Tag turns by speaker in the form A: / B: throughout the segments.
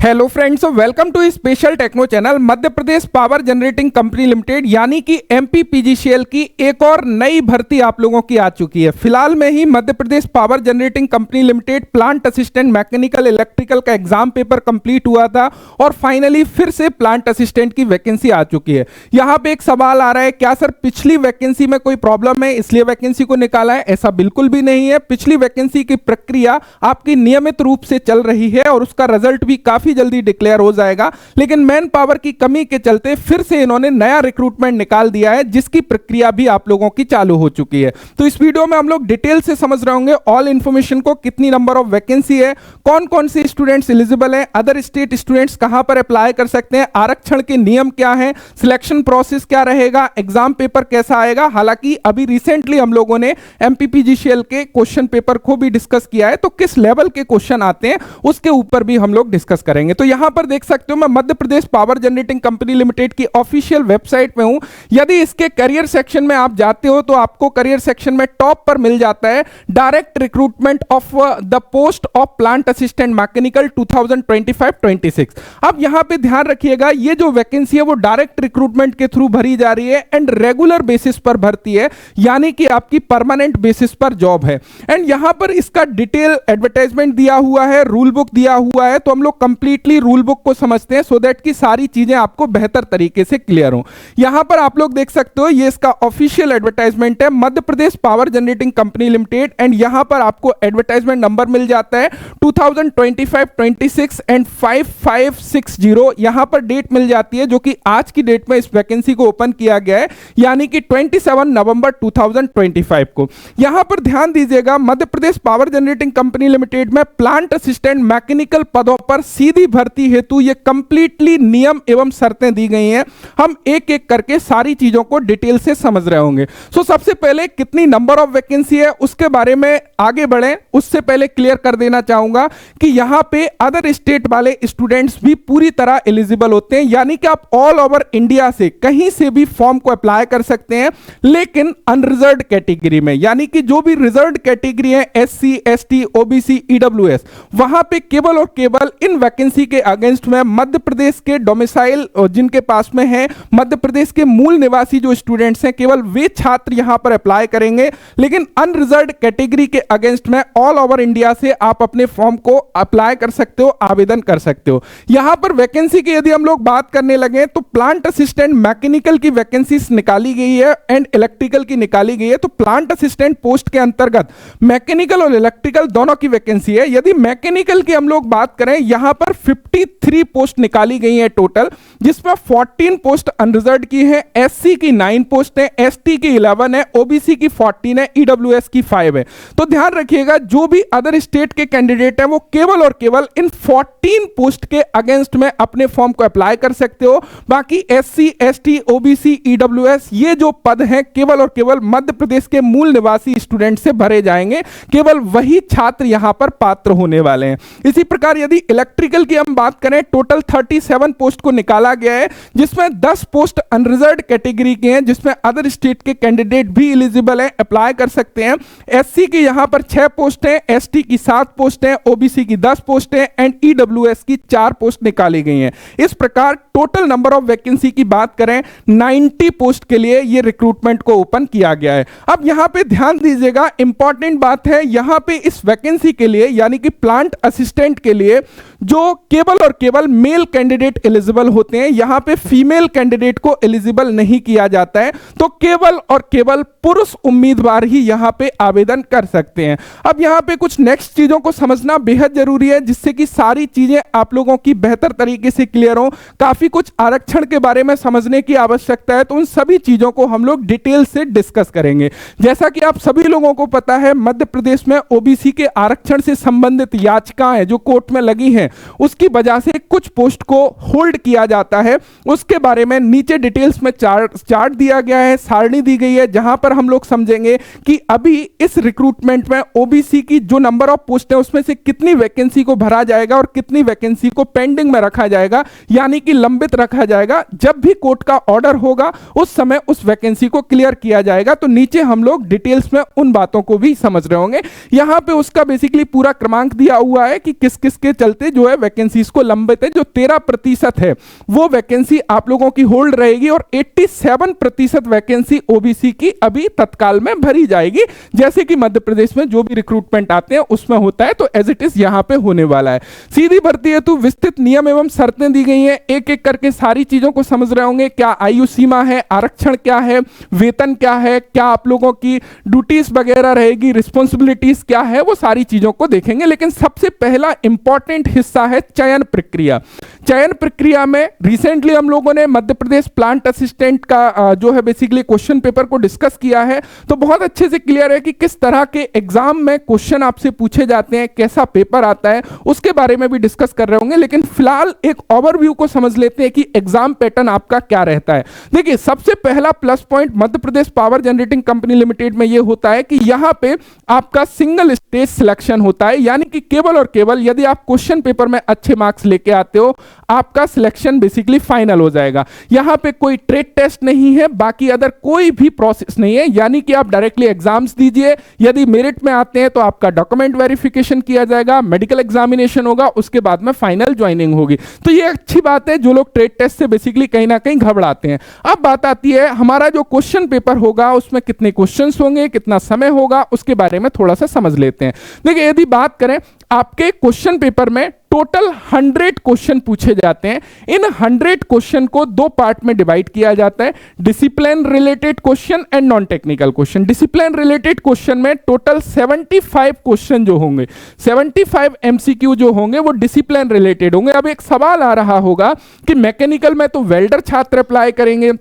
A: Hello friends, welcome to special techno channel. Madhya Pradesh power generating company limited यानी कि एमपीपीजीसीएल की एक और नई भर्ती आप लोगों की आ चुकी है। फिलहाल में ही Madhya Pradesh power generating company limited plant assistant mechanical electrical का एग्जाम पेपर कंप्लीट हुआ था और फाइनली फिर से प्लांट असिस्टेंट की वैकेंसी आ चुकी है। यहाँ पे एक सवाल आ रहा है, क्या सर पिछली वैकेंसी में कोई प्रॉब्लम है इसलिए वैकेंसी को निकाला है? ऐसा बिल्कुल भी नहीं है। पिछली वैकेंसी की प्रक्रिया आपकी नियमित रूप से चल रही है और उसका रिजल्ट भी काफी जल्दी डिक्लेयर हो जाएगा, लेकिन मैन पावर की कमी के चलते फिर से इन्होंने नया रिक्रूटमेंट निकाल दिया है जिसकी प्रक्रिया भी आप लोगों की चालू हो चुकी है। तो इस वीडियो में हम लोग डिटेल से समझ रहे होंगे ऑल इंफॉर्मेशन को, कितनी नंबर ऑफ वैकेंसी है, कौन कौन से स्टूडेंट्स एलिजिबल हैं, अदर स्टेट स्टूडेंट्स कहां पर अप्लाई कर सकते हैं, आरक्षण के नियम क्या है, सिलेक्शन प्रोसेस क्या रहेगा, एग्जाम पेपर कैसा आएगा। हालांकि अभी रिसेंटली हम लोगों ने एमपीपीजीसीएल के क्वेश्चन पेपर को भी डिस्कस किया है, तो किस लेवल के क्वेश्चन आते हैं उसके ऊपर भी हम लोग डिस्कस करेंगे। तो यहां पर देख सकते हो मैं मध्य Pradesh power generating company limited की ऑफिशियल वेबसाइट में हूं। यदि इसके करियर सेक्शन में आप जाते हो तो आपको करियर सेक्शन में टॉप पर मिल जाता है direct recruitment of the post of plant assistant mechanical 2025-26। अब यहां पे ध्यान रखिएगा, ये जो वैकेंसी है वो डायरेक्ट रिक्रूटमेंट के थ्रू भरी जा रही है एंड रेगुलर बेसिस पर भर्ती है, यानी कि आपकी परमानेंट बेसिस पर जॉब है। एंड यहां पर इसका डिटेल एडवर्टाइजमेंट दिया हुआ है, रूल बुक दिया हुआ है, तो हम लोग कंप्लीटली रूल बुक को समझते हैं सो दैट कि सारी चीजें आपको बेहतर तरीके से क्लियर हो। यहां पर आप लोग देख सकते हो ये इसका ऑफिशियल एडवर्टाइजमेंट है, Madhya Pradesh power generating company limited, and यहां पर आपको एडवर्टाइजमेंट नंबर मिल जाता है 2025-26 एंड 5560। यहां पर डेट मिल जाती है जो कि आज की डेट में इस वैकेंसी को ओपन किया गया है, यानी कि 27 नवंबर 2025 को। यहां पर ध्यान दीजिएगा, मध्य Pradesh power generating company limited में प्लांट असिस्टेंट मैकेनिकल पदों पर सीधी भर्ती हेतु ये कंप्लीटली नियम एवं शर्तें दी गई हैं। हम एक एक करके सारी चीजों को डिटेल से समझ रहे होंगे। सो सबसे पहले कितनी नंबर ऑफ वैकेंसी है उसके बारे में आगे बढ़े उससे पहले क्लियर कर देना चाहूंगा कि यहां पे अदर स्टेट वाले स्टूडेंट्स भी पूरी तरह एलिजिबल होते हैं, यानी कि आप ऑल ओवर इंडिया से कहीं से भी फॉर्म को अप्लाई कर सकते हैं, लेकिन अनरिजर्व्ड कैटेगरी में, यानी कि जो भी रिजर्व्ड कैटेगरी है एससी, एसटी, ओबीसी, ईडब्ल्यूएस, वहां पे केवल और केवल इन वैकेंसी के अगेंस्ट में मध्य प्रदेश के डोमिसाइल जिनके पास में है, मध्य प्रदेश के मूल निवासी जो स्टूडेंट्स हैं, केवल वे छात्र यहां पर अप्लाई करेंगे। लेकिन अनरिजर्व्ड कैटेगरी के अगेंस्ट में ऑल ओवर इंडिया से आप अपने फॉर्म को अप्लाई कर सकते हो, आवेदन कर सकते हो। यहां पर वैकेंसी की यदि हम लोग बात करने लगे तो प्लांट असिस्टेंट मैकेनिकल की वैकेंसी निकाली गई है एंड इलेक्ट्रिकल की निकाली गई है। तो प्लांट असिस्टेंट पोस्ट के अंतर्गत मैकेनिकल और इलेक्ट्रिकल दोनों की वैकेंसी है। यदि मैकेनिकल की हम लोग बात करें, यहां पर 53 पोस्ट निकाली गई है टोटल, जिसमें 14 पोस्ट अनरिजर्व्ड की है, एससी की 9 पोस्ट है, एसटी की 11 है, ओबीसी की 14 है, ईडब्ल्यूएस की 5 है। तो ध्यान रखिएगा, जो भी अदर स्टेट के कैंडिडेट हैं वो केवल और केवल इन 14 पोस्ट के अगेंस्ट में अपने फॉर्म को अप्लाई कर सकते हो। बाकी एससी, एसटी, ओबीसी, ईडब्ल्यूएस ये जो पद हैं केवल और केवल मध्य प्रदेश के मूल निवासी स्टूडेंट से भरे जाएंगे, केवल वही छात्र यहां पर पात्र होने वाले हैं। इसी प्रकार यदि इलेक्ट्रिकल की हम बात करें, टोटल 37 पोस्ट को निकाला गया है, जिसमें 10 पोस्ट अनरिजर्व्ड कैटेगरी के हैं, जिसमें अदर स्टेट के कैंडिडेट भी एलिजिबल हैं, अप्लाई कर सकते हैं। एससी की यहां पर 6 पोस्ट हैं, एसटी की 7 पोस्ट हैं, ओबीसी की 10 पोस्ट हैं एंड ईडब्ल्यूएस की 4 पोस्ट निकाली गई हैं। इस प्रकार टोटल नंबर ऑफ वैकेंसी की बात करें 90 पोस्ट के लिए यह रिक्रूटमेंट को ओपन किया गया है। अब यहां पे ध्यान दीजिएगा, इंपॉर्टेंट बात है, यहां पे इस वैकेंसी के लिए यानी कि प्लांट असिस्टेंट के लिए जो केवल और केवल मेल कैंडिडेट एलिजिबल होते हैं, यहां पे फीमेल कैंडिडेट को एलिजिबल नहीं किया जाता है। तो केवल और केवल पुरुष उम्मीदवार ही यहां पे आवेदन कर सकते हैं। अब यहां पे कुछ नेक्स्ट चीजों को समझना बेहद जरूरी है, जिससे कि सारी चीजें आप लोगों की बेहतर तरीके से क्लियर हो। काफी कुछ आरक्षण के बारे में समझने की आवश्यकता है, तो उन सभी चीजों को हम लोग डिटेल से डिस्कस करेंगे। जैसा कि आप सभी लोगों को पता है, मध्य प्रदेश में ओबीसी के आरक्षण से संबंधित याचिकाएं जो कोर्ट में लगी हैं, उसकी वजह से कुछ पोस्ट को होल्ड किया जाता है। उसके बारे में नीचे डिटेल्स में चार्ट दिया गया है, सारणी दी गई है, जहां पर हम लोग समझेंगे कि अभी इस रिक्रूटमेंट में ओबीसी की जो नंबर ऑफ पोस्ट है उसमें से कितनी वैकेंसी को भरा जाएगा और कितनी वैकेंसी को पेंडिंग में रखा जाएगा, यानी कि लंबित रखा जाएगा। जब भी कोर्ट का ऑर्डर होगा उस समय उस वैकेंसी को क्लियर किया जाएगा। तो नीचे हम लोग डिटेल्स में उन बातों को भी समझ रहे होंगे। यहां पे उसका बेसिकली पूरा क्रमांक दिया हुआ है कि किस किस के चलते जो है वैकेंसीज को लंबित है, जो 13% है वो वैकेंसी आप लोगों की होल्ड रहेगी और 87% वैकेंसी ओबीसी की अभी तत्काल में भरी जाएगी, जैसे कि मध्य प्रदेश में जो भी रिक्रूटमेंट आते हैं उसमें होता है। तो एज इट इज यहां पे होने वाला है। सीधी भर्ती हेतु विस्तृत नियम एवं शर्तें दी गई हैं, एक एक करके सारी चीजों को समझ रहे होंगे। क्या आयु सीमा है, आरक्षण क्या है, वेतन क्या है, क्या आप लोगों की ड्यूटीज वगैरह रहेगी, रिस्पॉन्सिबिलिटीज क्या है, वो सारी चीजों को देखेंगे। लेकिन सबसे पहला इंपॉर्टेंट हिस्सा है चयन प्रक्रिया। चयन प्रक्रिया में रिसेंटली हम लोगों ने मध्य प्रदेश प्लांट असिस्टेंट का जो है बेसिकली क्वेश्चन पेपर को डिस्कस किया है, तो बहुत अच्छे से क्लियर है कि किस तरह के एग्जाम में क्वेश्चन आपसे पूछे जाते हैं, कैसा पेपर आता है, उसके बारे में भी डिस्कस कर रहे होंगे। लेकिन फिलहाल एक ओवरव्यू को समझ लेते हैं कि एग्जाम पैटर्न आपका क्या रहता है। देखिए, सबसे पहला प्लस पॉइंट मध्य Pradesh power generating company limited में यह होता है कि यहां पे आपका सिंगल स्टेज सिलेक्शन होता है, यानी कि केवल और केवल यदि आप क्वेश्चन पेपर में अच्छे मार्क्स लेके आते हो, आपका सिलेक्शन बेसिकली फाइनल हो जाएगा। यहां पे कोई ट्रेड टेस्ट नहीं है, बाकी अदर कोई भी प्रोसेस नहीं है, यानी कि आप डायरेक्टली एग्जाम्स दीजिए, यदि मेरिट में आते हैं तो आपका डॉक्यूमेंट वेरिफिकेशन किया जाएगा, मेडिकल एग्जामिनेशन होगा, उसके बाद में फाइनल ज्वाइनिंग होगी। तो ये अच्छी बात है, जो लोग ट्रेड टेस्ट से बेसिकली कहीं ना कहीं घबराते हैं। अब बात आती है हमारा जो क्वेश्चन पेपर होगा उसमें कितने क्वेश्चंस होंगे, कितना समय होगा, उसके बारे में थोड़ा सा समझ लेते हैं। देखिए, यदि बात करें आपके क्वेश्चन पेपर में टोटल 100 क्वेश्चन पूछे जाते हैं। इन 100 क्वेश्चन को दो पार्ट में डिवाइड किया जाता है, discipline related question and non technical question. Discipline related question में टोटल 75 क्वेश्चन जो होंगे, 75 एमसीक्यू जो होंगे वो डिसिप्लिन रिलेटेड होंगे। अब एक सवाल आ रहा होगा कि मैकेनिकल में तो वेल्डर छात्र अप्लाई करेंगे,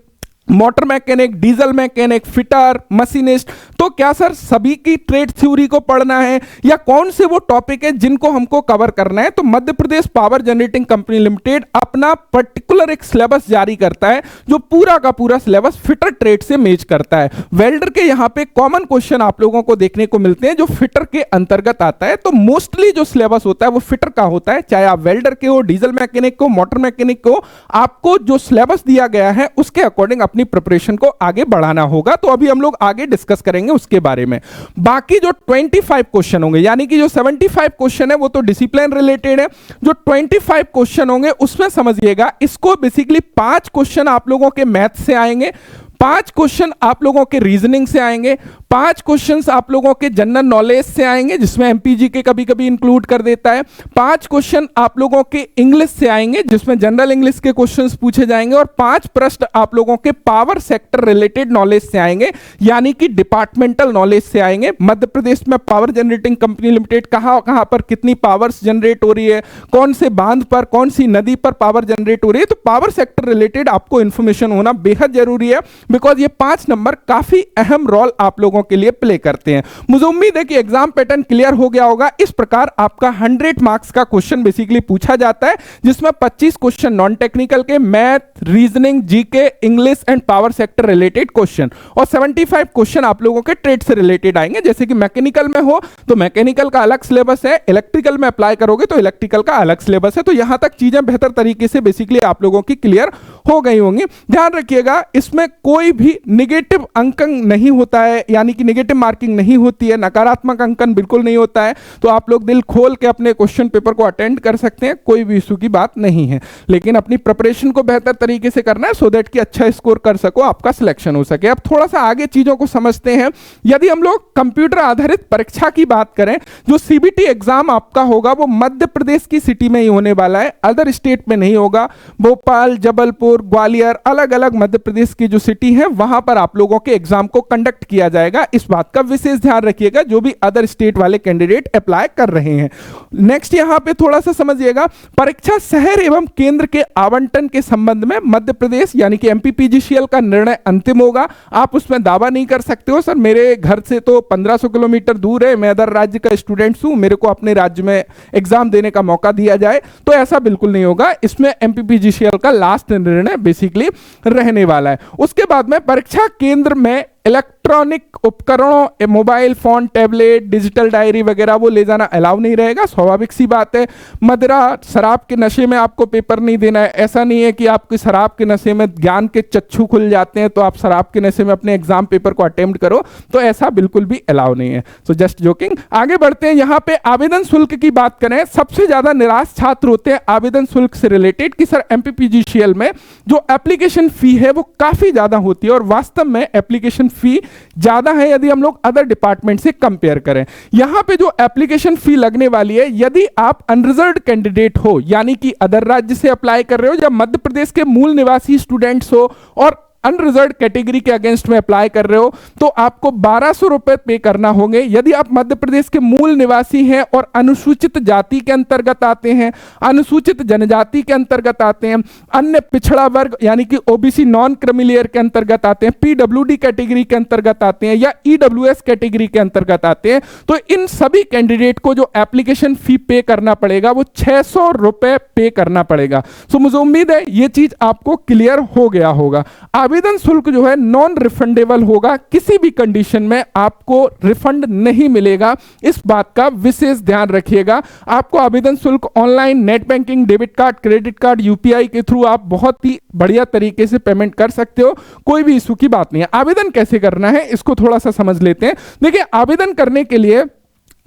A: motor mechanic, diesel mechanic, fitter, machinist, तो क्या सर सभी की ट्रेड थ्योरी को पढ़ना है या कौन से वो टॉपिक है जिनको हमको कवर करना है? तो मध्य Pradesh power generating company limited अपना पर्टिकुलर एक सिलेबस जारी करता है, जो पूरा का पूरा सिलेबस फिटर ट्रेड से मैच करता है। वेल्डर के यहां पे कॉमन क्वेश्चन आप लोगों को देखने को मिलते हैं जो फिटर के अंतर्गत आता है, तो मोस्टली जो सिलेबस होता है वो फिटर का होता है, चाहे आप वेल्डर के हो, डीजल मैकेनिक को, मोटर मैकेनिक को, आपको जो सिलेबस दिया गया है उसके अकॉर्डिंग अपनी प्रिपरेशन को आगे बढ़ाना होगा। तो अभी हम लोग आगे डिस्कस करेंगे उसके बारे में। बाकी जो 25 क्वेश्चन होंगे, यानी कि जो 75 क्वेश्चन है वो तो डिसिप्लिन रिलेटेड है, जो 25 क्वेश्चन होंगे उसमें समझिएगा इसको बेसिकली 5 क्वेश्चन आप लोगों के मैथ से आएंगे, 5 क्वेश्चन आप लोगों के रीजनिंग से आएंगे, 5 क्वेश्चंस आप लोगों के जनरल नॉलेज से आएंगे जिसमें एमपीजी के कभी कभी इंक्लूड कर देता है, 5 क्वेश्चन आप लोगों के इंग्लिश से आएंगे जिसमें जनरल इंग्लिश के क्वेश्चंस पूछे जाएंगे, और 5 प्रश्न आप लोगों के पावर सेक्टर रिलेटेड नॉलेज से आएंगे, यानी कि डिपार्टमेंटल नॉलेज से आएंगे। मध्य प्रदेश में पावर जनरेटिंग कंपनी लिमिटेड कहां कहां पर कितनी पावर्स जनरेट हो रही है, कौन से बांध पर, कौन सी नदी पर पावर जनरेट हो रही है, तो पावर सेक्टर रिलेटेड आपको इंफॉर्मेशन होना बेहद जरूरी है, बिकॉज ये 5 नंबर काफी अहम रोल आप लोगों के लिए प्ले करते हैं। मुझे उम्मीद है कि एग्जाम पैटर्न क्लियर हो गया होगा। इस प्रकार आपका 100 मार्क्स का क्वेश्चन बेसिकली पूछा जाता है, जिसमें 25 क्वेश्चन नॉन टेक्निकल के, math, reasoning, GK, English and power sector related question, और 75 क्वेश्चन आप लोगों के ट्रेड से रिलेटेड आएंगे। जैसे कि मैकेनिकल में हो तो मैकेनिकल का अलग सिलेबस है, इलेक्ट्रिकल में अप्लाई करोगे तो इलेक्ट्रिकल का अलग सिलेबस है। तो यहां तक चीजें बेहतर तरीके से बेसिकली आप लोगों की क्लियर हो गई होंगी। ध्यान रखिएगा, इसमें कोई भी नेगेटिव अंकन नहीं होता है, यानी कि नेगेटिव मार्किंग नहीं होती है, नकारात्मक अंकन बिल्कुल नहीं होता है। तो आप लोग दिल खोल के अपने क्वेश्चन पेपर को अटेंड कर सकते हैं, कोई भी इशू की बात नहीं है, लेकिन अपनी प्रिपरेशन को बेहतर तरीके से करना है सो दैट कि अच्छा स्कोर कर सको, आपका सिलेक्शन हो सके। अब थोड़ा सा आगे चीजों को समझते हैं। यदि हम लोग कंप्यूटर आधारित परीक्षा की बात करें, जो सीबीटी एग्जाम आपका होगा वो मध्य प्रदेश की सिटी में ही होने वाला है, अदर स्टेट में नहीं होगा। भोपाल, जबलपुर, ग्वालियर, अलग अलग मध्य प्रदेश की जो सिटी है वहां पर आप लोगों के एग्जाम को कंडक्ट किया जाएगा। इस बात का विशेष ध्यान रखिएगा जो भी अदर स्टेट वाले कैंडिडेट अप्लाई कर रहे हैं। नेक्स्ट यहां पे थोड़ा सा समझिएगा, परीक्षा शहर एवं केंद्र के आवंटन के संबंध में मध्य प्रदेश यानी कि एमपीपीजीसीएल का निर्णय अंतिम होगा। आप उसमें दावा नहीं कर सकते हो सर मेरे घर से तो 1500 किलोमीटर दूर है, मैं अदर राज्य का स्टूडेंट हूं, मेरे को अपने राज्य में एग्जाम देने का मौका दिया जाए, तो ऐसा बिल्कुल नहीं होगा। इसमें एमपीपीजीसीएल का लास्ट निर्णय बेसिकली रहने वाला है। उसके बाद में परीक्षा केंद्र में इलेक्ट्रॉनिक उपकरणों, mobile phone, tablet, digital diary वगैरह वो ले जाना अलाउ नहीं रहेगा। स्वाभाविक सी बात है, मदिरा, शराब के नशे में आपको पेपर नहीं देना है। ऐसा नहीं है कि आपके शराब के नशे में ज्ञान के चक्षु खुल जाते हैं तो आप शराब के नशे में अपने एग्जाम पेपर को अटेम्प्ट करो, तो ऐसा बिल्कुल भी अलाउ नहीं है। So just joking. आगे बढ़ते हैं, यहाँ पे आवेदन शुल्क की बात करें, सबसे ज्यादा निराश छात्र होते हैं आवेदन शुल्क से रिलेटेड कि सर एमपीपीजीसीएल में जो एप्लीकेशन फी है वो काफी ज्यादा होती है, और वास्तव में एप्लीकेशन फी ज्यादा है यदि हम लोग अदर डिपार्टमेंट से कंपेयर करें। यहां पे जो एप्लीकेशन फी लगने वाली है, यदि आप अनरिजर्व्ड कैंडिडेट हो, यानी कि अदर राज्य से अप्लाई कर रहे हो, या मध्य प्रदेश के मूल निवासी स्टूडेंट्स हो और अनरिजर्व्ड कैटेगरी के अगेंस्ट में अप्लाई कर रहे हो, तो आपको 1200 रुपए पे करना होंगे। यदि आप मध्य प्रदेश के मूल निवासी हैं और अनुसूचित जाति के अंतर्गत आते हैं, अनुसूचित जनजाति के अंतर्गत आते हैं, अन्य पिछड़ा वर्ग यानी कि ओबीसी नॉन क्रीमी लेयर के अंतर्गत आते हैं, पीडब्ल्यूडी कैटेगरी के अंतर्गत आते हैं, या ईडब्ल्यूएस कैटेगरी के अंतर्गत आते हैं, तो इन सभी कैंडिडेट को जो एप्लीकेशन फी पे करना पड़ेगा वो 600 रुपए पे करना पड़ेगा। सो मुझे उम्मीद है ये चीज आपको क्लियर हो गया होगा। आवेदन शुल्क जो है नॉन रिफंडेबल होगा, किसी भी कंडीशन में आपको रिफंड नहीं मिलेगा, इस बात का विशेष ध्यान रखिएगा। आपको आवेदन शुल्क online, net banking, debit card, credit card, UPI के थ्रू आप बहुत ही बढ़िया तरीके से पेमेंट कर सकते हो, कोई भी इशू की बात नहीं है। आवेदन कैसे करना है इसको थोड़ा सा समझ लेते हैं। देखिए, आवेदन करने के लिए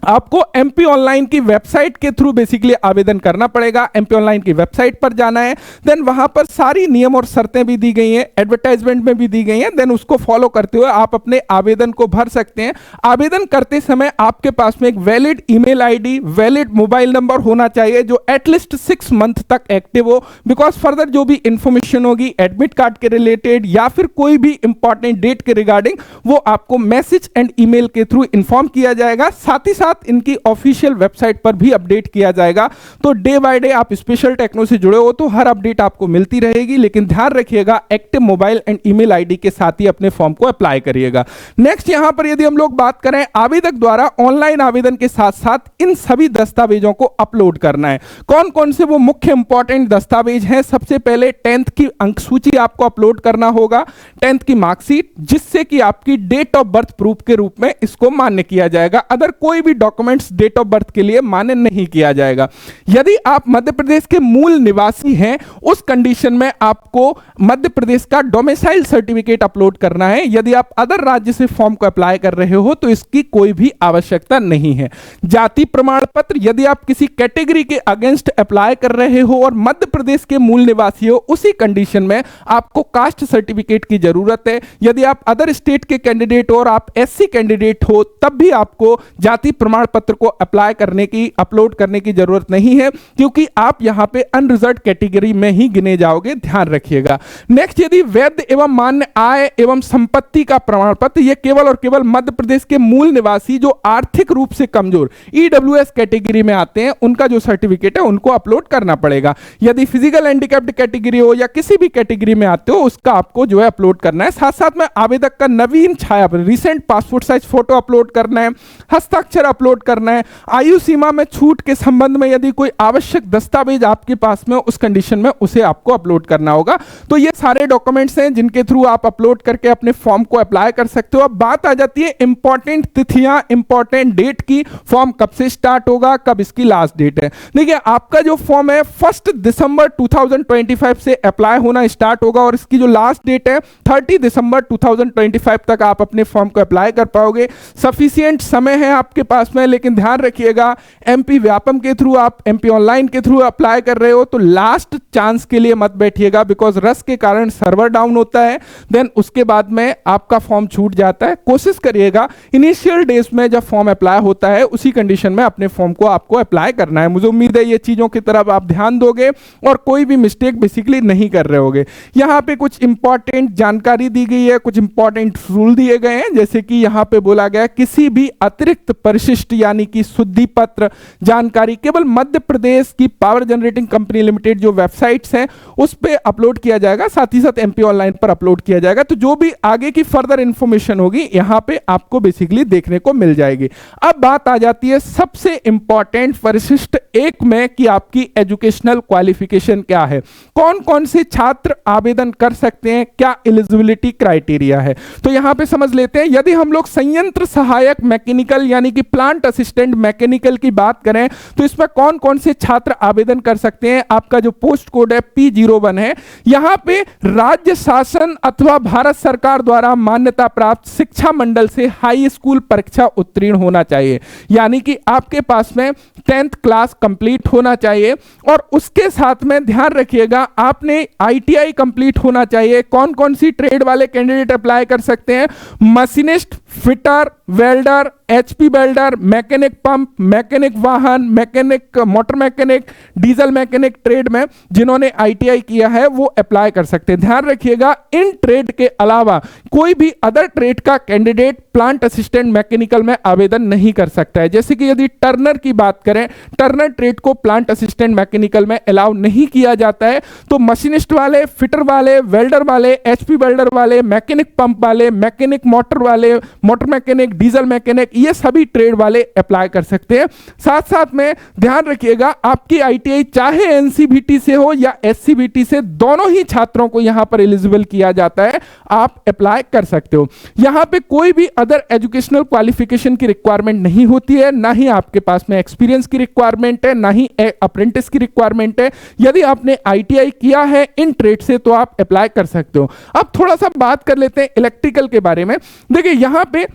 A: आपको एमपी ऑनलाइन की वेबसाइट के थ्रू बेसिकली आवेदन करना पड़ेगा। एमपी ऑनलाइन की वेबसाइट पर जाना है, देन वहां पर सारी नियम और शर्तें भी दी गई हैं, एडवर्टाइजमेंट में भी दी गई हैं, देन उसको फॉलो करते हुए आप अपने आवेदन को भर सकते हैं। आवेदन करते समय आपके पास में एक valid email ID, valid mobile number होना चाहिए जो एटलीस्ट 6 मंथ तक एक्टिव हो, बिकॉज फर्दर जो भी इंफॉर्मेशन होगी एडमिट कार्ड के रिलेटेड या फिर कोई भी इंपॉर्टेंट डेट के रिगार्डिंग, वो आपको मैसेज एंड ईमेल के थ्रू इंफॉर्म किया जाएगा। साथ ही साथ इनकी ऑफिशियल वेबसाइट पर भी अपडेट किया जाएगा। तो डे बाय डे आप स्पेशल टेक्नो से जुड़े हो तो हर अपडेट आपको मिलती रहेगी, लेकिन ध्यान रखिएगा active mobile and email ID के साथ ही अपने फॉर्म को अप्लाई करिएगा। नेक्स्ट, यहां पर यदि हम लोग बात करें, आवेदक द्वारा ऑनलाइन आवेदन के साथ साथ इन सभी दस्तावेजों को अपलोड करना है। कौन कौन से वो मुख्य इंपॉर्टेंट दस्तावेज हैं? सबसे पहले 10th की अंक सूची आपको अपलोड करना होगा, 10th की मार्कशीट, जिससे कि आपकी डेट ऑफ बर्थ प्रूफ के रूप में इसको मान्य किया जाएगा। अदर कोई भी डॉक्यूमेंट्स डेट ऑफ बर्थ के लिए मान्य नहीं किया जाएगा। यदि आप मध्य प्रदेश के मूल निवासी हैं, उस कंडीशन में आपको मध्य प्रदेश का डोमिसाइल सर्टिफिकेट अपलोड करना है। यदि आप अदर राज्य से फॉर्म को अप्लाई कर रहे हो तो इसकी कोई भी आवश्यकता नहीं है। जाति प्रमाण पत्र, यदि आप किसी कैटेगरी के अगेंस्ट अप्लाई कर रहे हो और मध्य प्रदेश के मूल निवासी हो, उसी कंडीशन में आपको कास्ट सर्टिफिकेट की जरूरत है। यदि आप अदर स्टेट के कैंडिडेट हो और आप एससी कैंडिडेट हो, तब भी आपको जाति प्रमाण पत्र को अप्लाई करने की, अपलोड करने की जरूरत नहीं है, क्योंकि आप यहां पे अनरिजर्व्ड कैटेगरी में ही गिने जाओगे, ध्यान रखिएगा। नेक्स्ट, यदि वैध एवं मान्य आय एवं संपत्ति का प्रमाण पत्र, यह केवल और केवल मध्य प्रदेश के मूल निवासी जो आर्थिक रूप से कमजोर ईडब्ल्यूएस कैटेगरी में आते हैं, उनका जो सर्टिफिकेट है उनको अपलोड करना पड़ेगा। यदि फिजिकल हैंडिकैप्ड कैटेगरी हो या किसी भी कैटेगरी में आते हो, उसका आपको जो है अपलोड करना है। साथ साथ में आवेदक का नवीन छाया, recent passport size photo upload करना है, हस्ताक्षर अपलोड करना है। आयु सीमा में छूट के संबंध में यदि कोई आवश्यक दस्तावेज आपके पास में, उस कंडीशन में उसे आपको अपलोड करना होगा। तो ये सारे डॉक्यूमेंट्स हैं जिनके थ्रू आप अपलोड करके अपने फॉर्म को अप्लाई कर सकते हो। अब बात आ जाती है इंपॉर्टेंट तिथियां, इंपॉर्टेंट डेट की। फॉर्म कब से स्टार्ट होगा, कब इसकी लास्ट डेट है? देखिए, आपका जो फॉर्म है 1 दिसंबर 2025 से अप्लाई होना स्टार्ट होगा और इसकी जो लास्ट डेट है 30 दिसंबर 2025 तक आप अपने फॉर्म को अप्लाई कर पाओगे। सफिशिएंट समय है आपके पास में, लेकिन ध्यान रखिएगा एमपी व्यापम के थ्रू, आप एमपी ऑनलाइन के थ्रू अप्लाई कर रहे हो तो लास्ट चांस के लिए मत बैठिएगा, बिकॉज रश के कारण सर्वर डाउन होता है, देन उसके बाद में आपका फॉर्म छूट जाता है। कोशिश करिएगा इनिशियल डेज में जब फॉर्म अप्लाई होता है उसी कंडीशन में अपने फॉर्म को आपको अप्लाई करना है। मुझे उम्मीद है ये चीजों की तरफ आप ध्यान दोगे और कोई भी मिस्टेक बेसिकली नहीं कर रहे होगे। यहाँ पे कुछ इंपॉर्टेंट जानकारी दी गई है, कुछ इंपॉर्टेंट रूल दिए गए हैं, जैसे कि यहाँ पे बोला गया किसी भी अतिरिक्त परिशिष्ट विशिष्ट यानी कि शुद्धि पत्र जानकारी केवल मध्य प्रदेश की पावर जनरेटिंग कंपनी लिमिटेड जो वेबसाइट्स हैं उस पे अपलोड किया जाएगा, साथ ही साथ एमपी ऑनलाइन पर अपलोड किया जाएगा। तो जो भी आगे की फर्दर इंफॉर्मेशन होगी यहां पे आपको बेसिकली देखने को मिल जाएगी। अब बात आ जाती है सबसे इंपॉर्टेंट परिशिष्ट 1 में कि आपकी एजुकेशनल क्वालिफिकेशन क्या है, कौन कौन से छात्र आवेदन कर सकते हैं, क्या एलिजिबिलिटी क्राइटेरिया है। तो यहां पे समझ लेते हैं, यदि हम लोग संयंत्र सहायक मैकेनिकल यानी कि प्लांट असिस्टेंट मैकेनिकल की बात करें तो इसमें कौन कौन से छात्र आवेदन कर सकते हैं। आपका जो पोस्ट कोड है P01 है। यहां पे राज्य शासन अथवा भारत सरकार द्वारा मान्यता प्राप्त शिक्षा मंडल से हाई स्कूल परीक्षा उत्तीर्ण होना चाहिए, यानी कि आपके पास में 10th क्लास कंप्लीट होना चाहिए। और उसके साथ में ध्यान रखिएगा आपने ITI कंप्लीट होना चाहिए। कौन कौन सी ट्रेड वाले कैंडिडेट अप्लाई कर सकते हैं, machinist, fitter, welder, HP welder, mechanic pump, mechanic वाहन, mechanic motor mechanic, diesel mechanic trade में जिन्होंने ITI किया है वो अप्लाई कर सकते हैं। ध्यान रखिएगा इन ट्रेड के अलावा कोई भी अदर ट्रेड का कैंडिडेट प्लांट असिस्टेंट मैकेनिकल में आवेदन नहीं कर सकता है। जैसे कि यदि टर्नर की बात करें, टर्नर ट्रेड को प्लांट असिस्टेंट मैकेनिकल में अलाउ नहीं किया जाता है। तो मशीनिस्ट वाले, फिटर वाले, वेल्डर वाले, HP वेल्डर वाले, मैकेनिक पंप वाले, मैकेनिक मोटर वाले, मोटर मैकेनिक, डीजल मैकेनिक, ये सभी ट्रेड वाले अप्लाई कर सकते हैं। साथ साथ में ध्यान रखिएगा आपकी ITI चाहे NCVT से हो या SCVT से, दोनों ही छात्रों को यहां पर एलिजिबल किया जाता है, आप अप्लाई कर सकते हो। यहां पे कोई भी अदर एजुकेशनल क्वालिफिकेशन की रिक्वायरमेंट नहीं होती है, ना ही आपके पास में एक्सपीरियंस की रिक्वायरमेंट है, ना ही अप्रेंटिस की रिक्वायरमेंट है। यदि आपने ITI किया है इन ट्रेड से तो आप अप्लाई कर सकते हो। अब थोड़ा सा बात कर लेते हैं इलेक्ट्रिकल के बारे में। देखिए यहां पे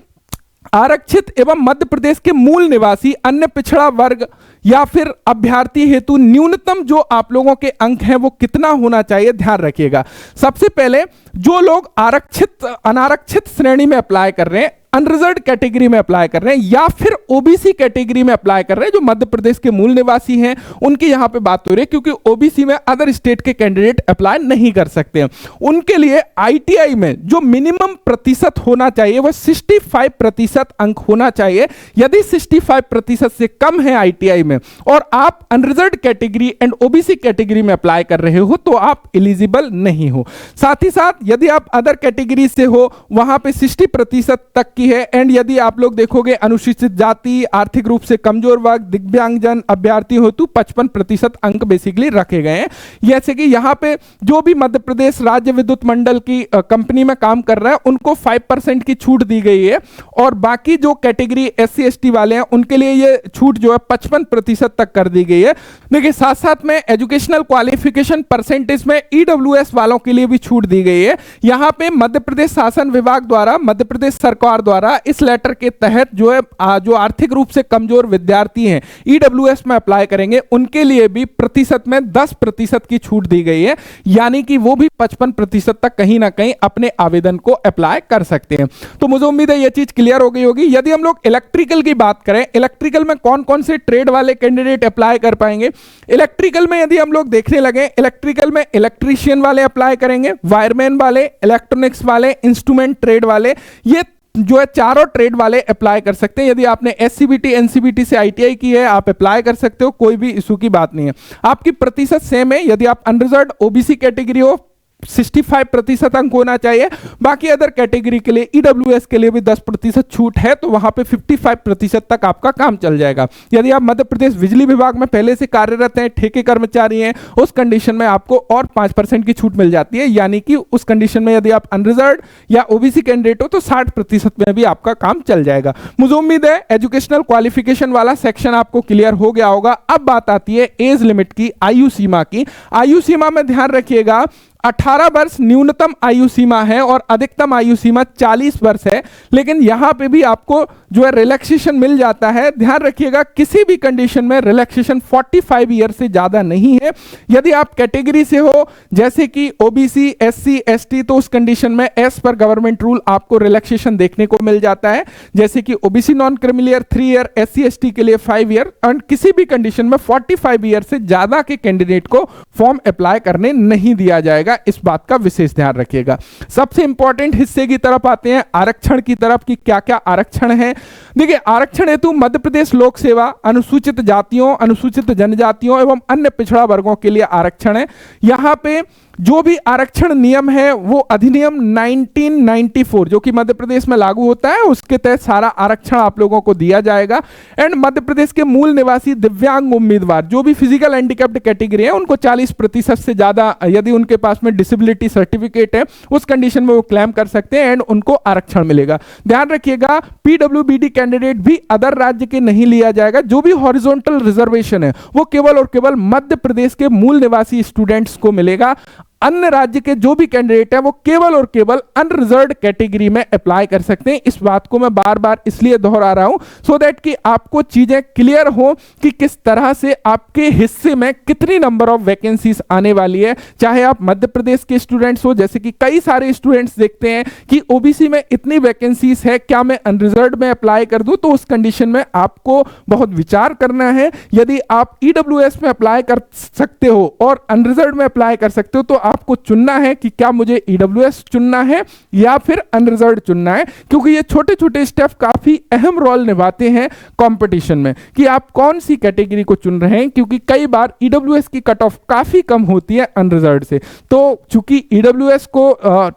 A: आरक्षित एवं मध्य प्रदेश के मूल निवासी, अन्य पिछड़ा वर्ग या फिर अभ्यर्थी हेतु न्यूनतम जो आप लोगों के अंक हैं वो कितना होना चाहिए, ध्यान रखिएगा। सबसे पहले जो लोग आरक्षित अनारक्षित श्रेणी में अप्लाई कर रहे हैं, अनरिजर्व्ड कैटेगरी में अप्लाई कर रहे हैं या फिर OBC कैटेगरी में अप्लाई कर रहे हैं, जो मध्य प्रदेश के मूल निवासी हैं उनकी यहां पे बात हो रही है, क्योंकि OBC में अदर स्टेट के कैंडिडेट अप्लाई नहीं कर सकते हैं। उनके लिए ITI में जो मिनिमम प्रतिशत होना चाहिए वो 65% अंक होना चाहिए। यदि 65% से कम है ITI में और आप unreserved category and OBC category में अप्लाई कर रहे हो तो आप एलिजिबल नहीं हो। साथ ही साथ यदि आप अदर कैटेगरी से हो वहां पे 60% तक की है। एंड यदि आप लोग देखोगे अनुसूचित जाति, आर्थिक रूप से कमजोर वर्ग, दिव्यांगजन अभ्यर्थी हो तो 55% अंक बेसिकली रखे गए हैं। जैसे कि यहां पे जो भी मध्य प्रदेश राज्य विद्युत मंडल की कंपनी में काम कर रहा है उनको 5% की छूट दी गई है, और बाकी जो कैटेगरी SC ST वाले हैं उनके लिए ये छूट जो है 55% तक कर दी गई है। देखिए साथ साथ में एजुकेशनल क्वालिफिकेशन परसेंटेज में EWS वालों के लिए भी छूट दी गई है। यहां पे मध्य प्रदेश शासन विभाग द्वारा, मध्य प्रदेश सरकार द्वारा इस लेटर के तहत जो है जो आर्थिक रूप से कमजोर विद्यार्थी हैं EWS में अप्लाई करेंगे उनके लिए भी प्रतिशत में 10% की छूट दी गई है, यानी कि वो भी 55% तक कहीं ना कहीं अपने आवेदन को अप्लाई कर सकते हैं। तो मुझे उम्मीद है ये चीज क्लियर हो गई होगी। यदि हम लोग इलेक्ट्रिकल की बात करें, इलेक्ट्रिकल में कौन कौन से ट्रेड वाले कैंडिडेट अप्लाई कर पाएंगे। इलेक्ट्रिकल में यदि हम लोग देखने लगे, इलेक्ट्रिकल में इलेक्ट्रीशियन वाले अप्लाई करेंगे, वायरमैन वाले, इलेक्ट्रॉनिक्स वाले, इंस्ट्रूमेंट ट्रेड वाले, ये जो है चारों ट्रेड वाले अप्लाई कर सकते हैं। यदि आपने SCVT NCVT से ITI की है आप अप्लाई कर सकते हो, कोई भी इशू की बात नहीं है। आपकी प्रतिशत सेम है, यदि आप अनरिजर्व्ड OBC कैटेगरी हो 65% अंक होना चाहिए। बाकी अदर कैटेगरी के लिए EWS के लिए भी 10% छूट है, तो वहां पे 55% तक आपका काम चल जाएगा। यदि आप मध्य प्रदेश बिजली विभाग में पहले से कार्यरत हैं, ठेके कर्मचारी हैं, उस कंडीशन में आपको और 5% की छूट मिल जाती है, यानी कि उस कंडीशन में यदि आप अनरिजर्व्ड या OBC कैंडिडेट हो तो 60% में भी आपका काम चल जाएगा। मुझे उम्मीद है एजुकेशनल क्वालिफिकेशन वाला सेक्शन आपको क्लियर हो गया होगा। अब बात आती है एज लिमिट की, आयु सीमा की। आयु सीमा में ध्यान रखिएगा 18 वर्ष न्यूनतम आयु सीमा है और अधिकतम आयु सीमा 40 वर्ष है, लेकिन यहां पे भी आपको जो है रिलैक्सेशन मिल जाता है। ध्यान रखिएगा किसी भी कंडीशन में रिलैक्सेशन 45 ईयर से ज्यादा नहीं है। यदि आप कैटेगरी से हो जैसे कि OBC SC ST तो उस कंडीशन में एस पर गवर्नमेंट रूल आपको रिलैक्सेशन देखने को मिल जाता है, जैसे कि OBC non creamy layer 3 year, SC ST के लिए 5 ईयर, और किसी भी कंडीशन में 45 ईयर से ज्यादा के कैंडिडेट को फॉर्म अप्लाई करने नहीं दिया जाएगा। इस बात का विशेष ध्यान रखिएगा। सबसे इंपॉर्टेंट हिस्से की तरफ आते हैं, आरक्षण की तरफ, कि क्या क्या आरक्षण है देखिए, आरक्षण हेतु मध्य प्रदेश लोक सेवा अनुसूचित जातियों, अनुसूचित जनजातियों एवं अन्य पिछड़ा वर्गों के लिए आरक्षण है। यहाँ पे जो भी आरक्षण नियम है वो अधिनियम 1994 जो कि मध्य प्रदेश में लागू होता है उसके तहत सारा आरक्षण आप लोगों को दिया जाएगा। एंड मध्य प्रदेश के मूल निवासी दिव्यांग उम्मीदवार जो भी फिजिकल हैंडीकैप्ड कैटेगरी है उनको 40% से ज्यादा यदि उनके पास में डिसेबिलिटी सर्टिफिकेट है उस कंडीशन में वो क्लेम कर सकते हैं एंड उनको आरक्षण मिलेगा। ध्यान रखिएगा, पीडब्ल्यूबीडी कैंडिडेट भी अदर राज्य के नहीं लिया जाएगा। जो भी हॉरिजॉन्टल रिजर्वेशन है वो केवल और केवल मध्य प्रदेश के मूल निवासी स्टूडेंट्स को मिलेगा। अन्य राज्य के जो भी कैंडिडेट है वो केवल और केवल अनरिजर्व्ड कैटेगरी में अप्लाई कर सकते हैं। इस बात को मैं बार बार इसलिए दोहरा रहा हूं सो दैट कि आपको चीजें क्लियर हो कि किस तरह से आपके हिस्से में कितनी नंबर ऑफ वैकेंसीज आने वाली है। चाहे आप मध्य प्रदेश के स्टूडेंट्स हो, जैसे कि कई सारे स्टूडेंट्स देखते हैं कि ओबीसी में इतनी वैकेंसीज है, क्या मैं अनरिजर्व्ड में अप्लाई कर दूं? तो उस कंडीशन में आपको बहुत विचार करना है। यदि आप ईडब्ल्यूएस में अप्लाई कर सकते हो और अनरिजर्व्ड में अप्लाई कर सकते हो तो आपको चुनना है कि क्या मुझे ईडब्ल्यूएस चुनना है या फिर अनरिजर्व्ड चुनना है, क्योंकि ये छोटे छोटे स्टेप काफी अहम रोल निभाते हैं कंपटीशन में कि आप कौन सी कैटेगरी को चुन रहे हैं। क्योंकि कई बार ईडब्ल्यूएस की कट ऑफ काफी कम होती है अनरिजर्व्ड से। तो चूंकि ईडब्ल्यूएस को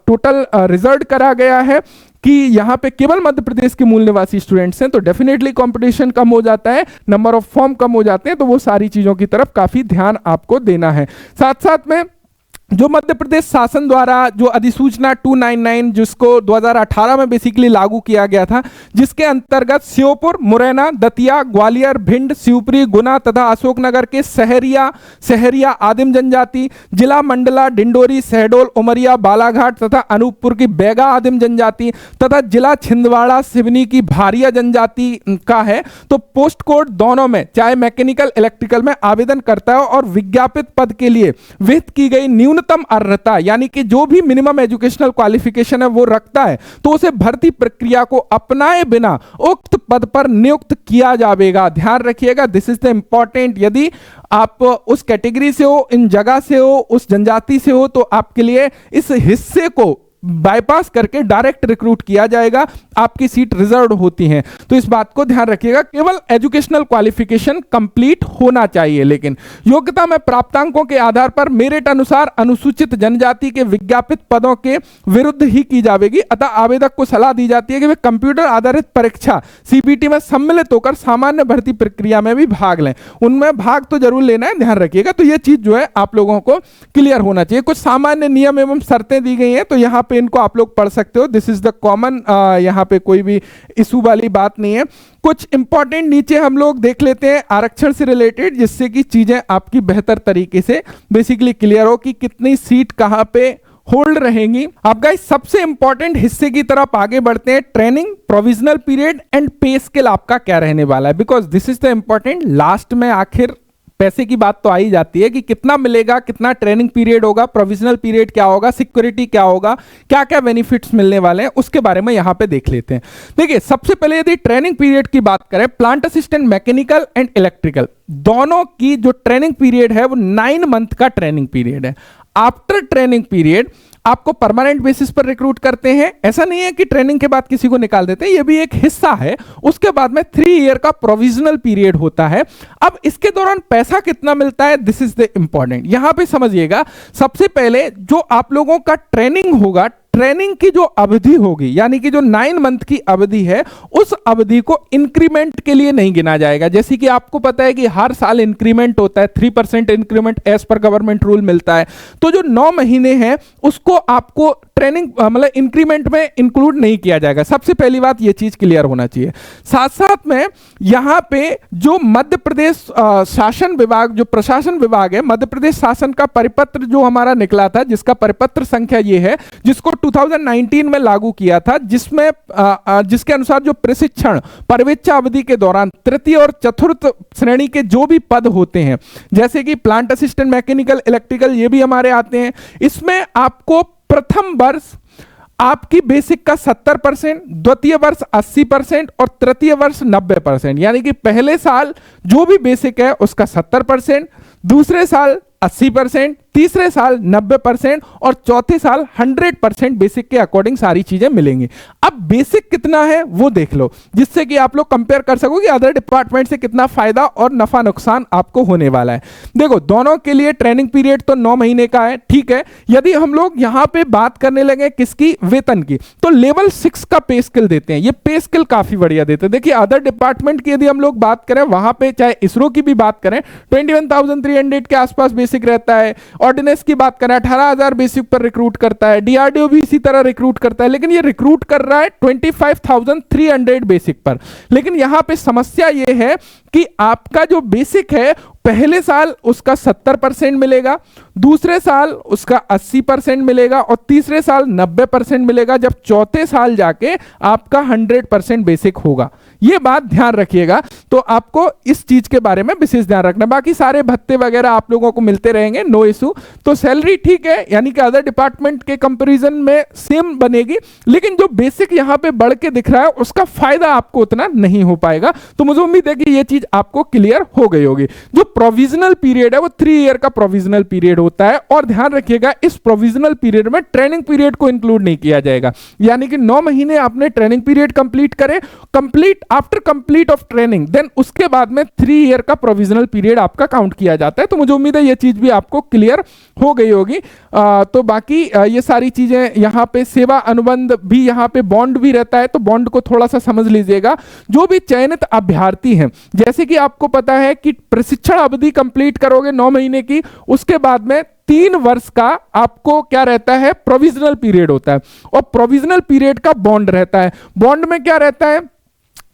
A: टोटल रिजर्व करा गया है कि यहां पे केवल मध्य प्रदेश के मूल निवासी स्टूडेंट्स हैं तो डेफिनेटली कंपटीशन कम हो जाता है, नंबर ऑफ फॉर्म कम हो जाते हैं। तो वो सारी चीजों की तरफ काफी ध्यान आपको देना है। साथ साथ में जो मध्य प्रदेश शासन द्वारा जो अधिसूचना 299 जिसको 2018 में बेसिकली लागू किया गया था, जिसके अंतर्गत श्योपुर, मुरैना, दतिया, ग्वालियर, भिंड, शिवपुरी, गुना तथा अशोकनगर के सहरिया आदिम जनजाति, जिला मंडला, डिंडोरी, शहडोल, उमरिया, बालाघाट तथा अनूपपुर की बैगा आदिम जनजाति तथा जिला छिंदवाड़ा, सिवनी की भारिया जनजाति का है। तो पोस्ट कोड दोनों में चाहे मैकेनिकल इलेक्ट्रिकल में आवेदन करता है और विज्ञापित पद के लिए विहित की गई न्यूनतम अर्हता यानी कि जो भी मिनिमम एजुकेशनल क्वालिफिकेशन है वो रखता है तो उसे भर्ती प्रक्रिया को अपनाए बिना उक्त पद पर नियुक्त किया जाएगा। ध्यान रखिएगा, दिस इज द इंपॉर्टेंट। यदि आप उस कैटेगरी से हो, इन जगह से हो, उस जनजाति से हो तो आपके लिए इस हिस्से को बाईपास करके डायरेक्ट रिक्रूट किया जाएगा, आपकी सीट रिजर्व होती हैं। तो इस बात को ध्यान रखिएगा, केवल एजुकेशनल क्वालिफिकेशन कंप्लीट होना चाहिए। लेकिन योग्यता में प्राप्तांकों के आधार पर मेरिट अनुसार अनुसूचित जनजाति के विज्ञापित पदों के विरुद्ध ही की जाएगी। अतः आवेदक को सलाह दी जाती है कि वे कंप्यूटर आधारित परीक्षा सीबीटी में सम्मिलित होकर सामान्य भर्ती प्रक्रिया में भी भाग लें। उनमें भाग तो जरूर लेना है, ध्यान रखिएगा। तो यह चीज जो है आप लोगों को क्लियर होना चाहिए। कुछ सामान्य नियम एवं शर्तें दी गई हैं तो यहाँ इनको आप लोग पढ़ सकते हो। दिस इज द कॉमन, यहां पे कोई भी इशू वाली बात नहीं है। कुछ इंपॉर्टेंट नीचे हम लोग देख लेते हैं आरक्षण से रिलेटेड, जिससे कि चीजें आपकी बेहतर तरीके से बेसिकली क्लियर हो कि कितनी सीट कहां पे होल्ड रहेंगी। आप गाइस सबसे इंपॉर्टेंट हिस्से की तरफ आगे बढ़ते हैं। ट्रेनिंग, प्रोविजनल पीरियड एंड पे स्केल आपका क्या रहने वाला है, because this is the important. Last में आखिर पैसे की बात तो आ ही जाती है कि कितना मिलेगा, कितना ट्रेनिंग पीरियड होगा, प्रोविजनल पीरियड क्या होगा, सिक्योरिटी क्या होगा, क्या क्या बेनिफिट्स मिलने वाले हैं, उसके बारे में यहां पे देख लेते हैं। देखिए, सबसे पहले यदि ट्रेनिंग पीरियड की बात करें, plant assistant mechanical and electrical दोनों की जो ट्रेनिंग पीरियड है वो 9 मंथ का ट्रेनिंग पीरियड है। आफ्टर ट्रेनिंग पीरियड आपको परमानेंट बेसिस पर रिक्रूट करते हैं। ऐसा नहीं है कि ट्रेनिंग के बाद किसी को निकाल देते हैं, यह भी एक हिस्सा है। उसके बाद में 3 ईयर का प्रोविजनल पीरियड होता है। अब इसके दौरान पैसा कितना मिलता है, दिस इज द इंपॉर्टेंट। यहां पे समझिएगा, सबसे पहले जो आप लोगों का ट्रेनिंग होगा, ट्रेनिंग की जो अवधि होगी यानी कि जो 9 मंथ की अवधि है उस अवधि को इंक्रीमेंट के लिए नहीं गिना जाएगा। जैसे कि आपको पता है कि हर साल इंक्रीमेंट होता है, 3% increment as per government rule मिलता है। तो जो 9 महीने हैं उसको आपको ट्रेनिंग मतलब इंक्रीमेंट में इंक्लूड नहीं किया जाएगा। सबसे पहली बात ये चीज क्लियर होना चाहिए। साथ साथ में यहां पे जो मध्य प्रदेश शासन विभाग, जो प्रशासन विभाग है, मध्य प्रदेश शासन का परिपत्र जो हमारा निकला था, जिसका परिपत्र संख्या ये है, जिसको 2019 में लागू किया था, जिसमें जिसके अनुसार जो प्रशिक्षण परिवीक्षा अवधि के दौरान तृतीय और चतुर्थ श्रेणी के जो भी पद होते हैं, जैसे कि प्लांट असिस्टेंट मैकेनिकल इलेक्ट्रिकल, ये भी हमारे आते हैं। इसमें आपको प्रथम वर्ष आपकी बेसिक का 70%, द्वितीय वर्ष 80% और तृतीय वर्ष 90%, यानी कि पहले साल जो भी बेसिक है उसका 70%, दूसरे साल 80%, तीसरे साल 90% और चौथे साल 100% बेसिक के अकॉर्डिंग सारी चीजें मिलेंगी। अब बेसिक कितना है वो देख लो, जिससे कि आप लोग कंपेयर कर सको कि अदर डिपार्टमेंट से कितना फायदा और नफा नुकसान आपको होने वाला है। देखो दोनों के लिए ट्रेनिंग पीरियड तो 9 महीने का है, ठीक है। यदि हम लोग यहां पे बात करने लगे किसकी, वेतन की, तो लेवल 6 का पे स्केल देते हैं। ये पे स्केल काफी बढ़िया देते हैं। देखिए अदर डिपार्टमेंट की यदि हम लोग बात करें, वहां पे चाहे इसरो की भी बात करें 21,300 के आसपास बेसिक रहता है। ऑर्डिनेंस की बात करें 18,000 बेसिक पर रिक्रूट करता है। डीआरडीओ भी इसी तरह रिक्रूट करता है, लेकिन ये रिक्रूट कर रहा है 25,300 बेसिक पर। लेकिन यहां पे समस्या ये है कि आपका जो बेसिक है पहले साल उसका 70% मिलेगा, दूसरे साल उसका 80% मिलेगा और तीसरे साल 90% मिलेगा, जब चौथे साल जाके आपका 100% बेसिक होगा। ये बात ध्यान रखिएगा। तो आपको इस चीज के बारे में विशेष ध्यान रखना। बाकी सारे भत्ते वगैरह आप लोगों को मिलते रहेंगे, नो इशू। तो सैलरी ठीक है, यानी कि अदर डिपार्टमेंट के कंपैरिजन में सेम बनेगी, लेकिन जो बेसिक यहां पे बढ़ के दिख रहा है उसका फायदा आपको उतना नहीं हो पाएगा। तो मुझे उम्मीद है कि ये चीज आपको क्लियर हो गई होगी। जो प्रोविजनल पीरियड है वो 3 ईयर का प्रोविजनल पीरियड होता है, और ध्यान रखिएगा इस प्रोविजनल पीरियड में ट्रेनिंग पीरियड को इंक्लूड नहीं किया जाएगा। यानी कि 9 महीने आपने ट्रेनिंग पीरियड कंप्लीट करे, complete after complete of training, then उसके बाद में 3 ईयर का प्रोविजनल पीरियड आपका काउंट किया जाता है। तो मुझे उम्मीद है ये चीज भी आपको क्लियर हो गई होगी। तो बाकी ये सारी चीजें यहाँ पे, सेवा अनुबंध भी यहाँ पे, बॉन्ड भी रहता है, तो बॉन्ड को थोड़ा सा समझ लीजिएगा। जो भी चयनित अभ्यर्थी हैं, जैसे कि आपको पता है कि प्रशिक्षण अवधि कंप्लीट करोगे 9 महीने की, उसके बाद में 3 वर्ष का आपको क्या रहता है, प्रोविजनल पीरियड होता है, और प्रोविजनल पीरियड का बॉन्ड रहता है। बॉन्ड में क्या रहता है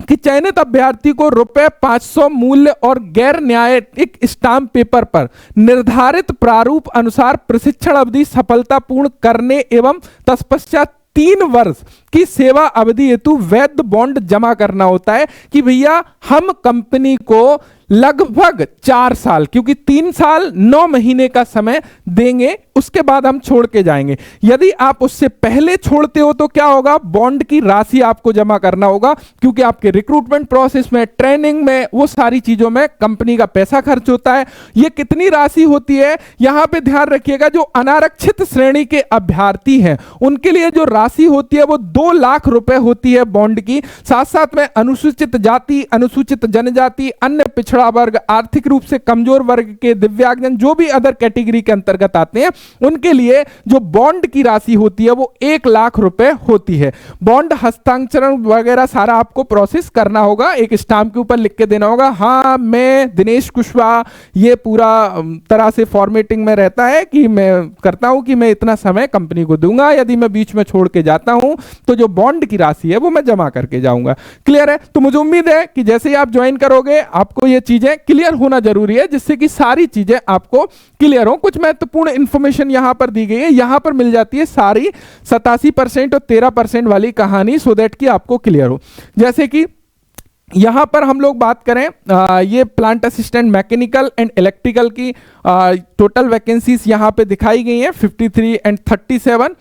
A: कि चयनित अभ्यर्थी को ₹500 मूल्य और गैर न्यायिक स्टाम्प पेपर पर निर्धारित प्रारूप अनुसार प्रशिक्षण अवधि सफलतापूर्ण करने एवं तत्पश्चात 3 वर्ष की सेवा अवधि हेतु वैध बॉन्ड जमा करना होता है कि भैया हम कंपनी को लगभग 4 साल, क्योंकि 3 साल 9 महीने का समय देंगे, उसके बाद हम छोड़ के जाएंगे। यदि आप उससे पहले छोड़ते हो तो क्या होगा, बॉन्ड की राशि आपको जमा करना होगा, क्योंकि आपके रिक्रूटमेंट प्रोसेस में, ट्रेनिंग में, वो सारी चीजों में कंपनी का पैसा खर्च होता है। ये कितनी राशि होती है, यहां पे ध्यान रखिएगा। जो अनारक्षित श्रेणी के अभ्यर्थी हैं उनके लिए जो राशि होती है वो 2 लाख रुपए होती है बॉन्ड की। साथ साथ में अनुसूचित जाति, अनुसूचित जनजाति, अन्य पिछड़ा वर्ग, आर्थिक रूप से कमजोर वर्ग के, दिव्यांगजन, जो भी अदर कैटेगरी के अंतर्गत आते हैं, उनके लिए जो बॉन्ड की राशि होती है वो 1 लाख रुपए होती है। बॉन्ड हस्ताक्षरण वगैरह सारा आपको प्रोसेस करना होगा, एक स्टाम्प के ऊपर लिख के देना होगा, हाँ मैं दिनेश कुशवाहा, ये पूरा तरह से फॉर्मेटिंग में रहता है कि मैं करता हूं कि मैं इतना समय कंपनी को दूंगा, यदि मैं बीच में छोड़ के जाता हूं तो जो बॉन्ड की राशि है वो मैं जमा करके जाऊंगा। क्लियर है? तो मुझे उम्मीद है कि जैसे ही आप ज्वाइन करोगे आपको ये चीजें क्लियर होना जरूरी है, जिससे कि सारी चीजें आपको क्लियर हो। कुछ महत्वपूर्ण इंफॉर्मेशन यहां पर दी गई है, यहां पर मिल जाती है सारी 87% और 13% वाली कहानी, सो दैट कि आपको क्लियर हो। जैसे कि यहां पर हम लोग बात करें, ये plant assistant mechanical and electrical की टोटल वैकेंसीज यहां पे दिखाई गई हैं 53 एंड 37,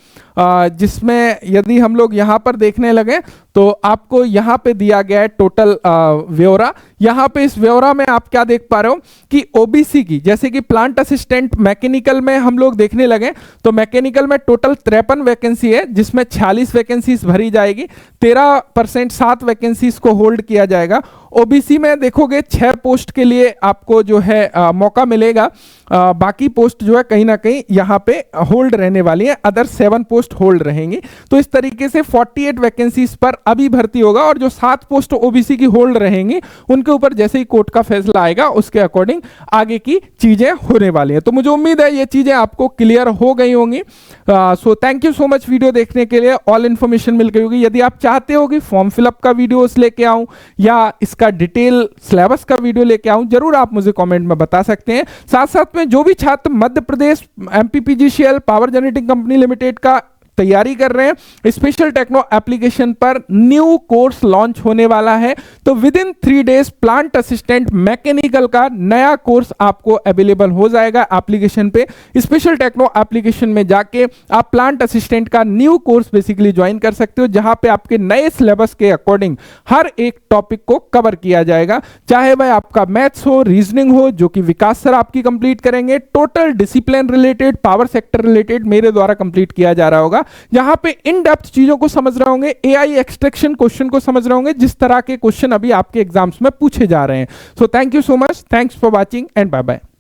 A: जिसमें यदि हम लोग यहां पर देखने लगे तो आपको यहां पे दिया गया है टोटल ब्यौरा। यहां पे इस ब्यौरा में आप क्या देख पा रहे हो कि ओबीसी की, जैसे कि प्लांट असिस्टेंट मैकेनिकल में हम लोग देखने लगे तो मैकेनिकल में टोटल 53 वैकेंसी है, जिसमें 46 वैकेंसीज भरी जाएगी, 13% 7 वैकेंसीज को होल्ड किया जाएगा। ओबीसी में देखोगे 6 पोस्ट के लिए आपको जो है मौका मिलेगा, बाकी पोस्ट जो है कहीं ना कहीं यहाँ पे होल्ड रहने वाली है, अदर 7 पोस्ट होल्ड रहेंगी। तो इस तरीके से 48 वैकेंसीज पर अभी भर्ती होगा, और जो 7 पोस्ट ओबीसी की होल्ड रहेंगी उनके ऊपर जैसे ही कोर्ट का फैसला आएगा उसके अकॉर्डिंग आगे की चीजें होने वाली है। तो मुझे उम्मीद है ये चीजें आपको क्लियर हो गई होंगी। सो thank you so much video देखने के लिए, ऑल इन्फॉर्मेशन मिल गई होगी। यदि आप चाहते हो कि फॉर्म फिलअप का वीडियोस लेके आऊं या इसका डिटेल सिलेबस का वीडियो लेके आऊं, जरूर आप मुझे कमेंट में बता सकते हैं। साथ साथ में जो भी छात्र Madhya Pradesh एमपीपीजीसीएल power generating company limited का तैयारी कर रहे हैं, स्पेशल टेक्नो एप्लीकेशन पर न्यू कोर्स लॉन्च होने वाला है। तो with in 3 days plant assistant mechanical का नया कोर्स आपको अवेलेबल हो जाएगा एप्लीकेशन पे। स्पेशल टेक्नो एप्लीकेशन में जाके आप प्लांट असिस्टेंट का न्यू कोर्स बेसिकली ज्वाइन कर सकते हो, जहां पे आपके नए सिलेबस के अकॉर्डिंग हर एक टॉपिक को कवर किया जाएगा, चाहे वह आपका मैथ्स हो, रीजनिंग हो, जो कि विकास सर आपकी कंप्लीट करेंगे, total discipline related, power sector related मेरे द्वारा कंप्लीट किया जा रहा होगा, जहां पे इन डेप्थ चीजों को समझ रहे होंगे, एआई एक्सट्रैक्शन क्वेश्चन को समझ रहे होंगे, जिस तरह के क्वेश्चन अभी आपके एग्जाम्स में पूछे जा रहे हैं। So thank you so much, thanks for watching and bye bye.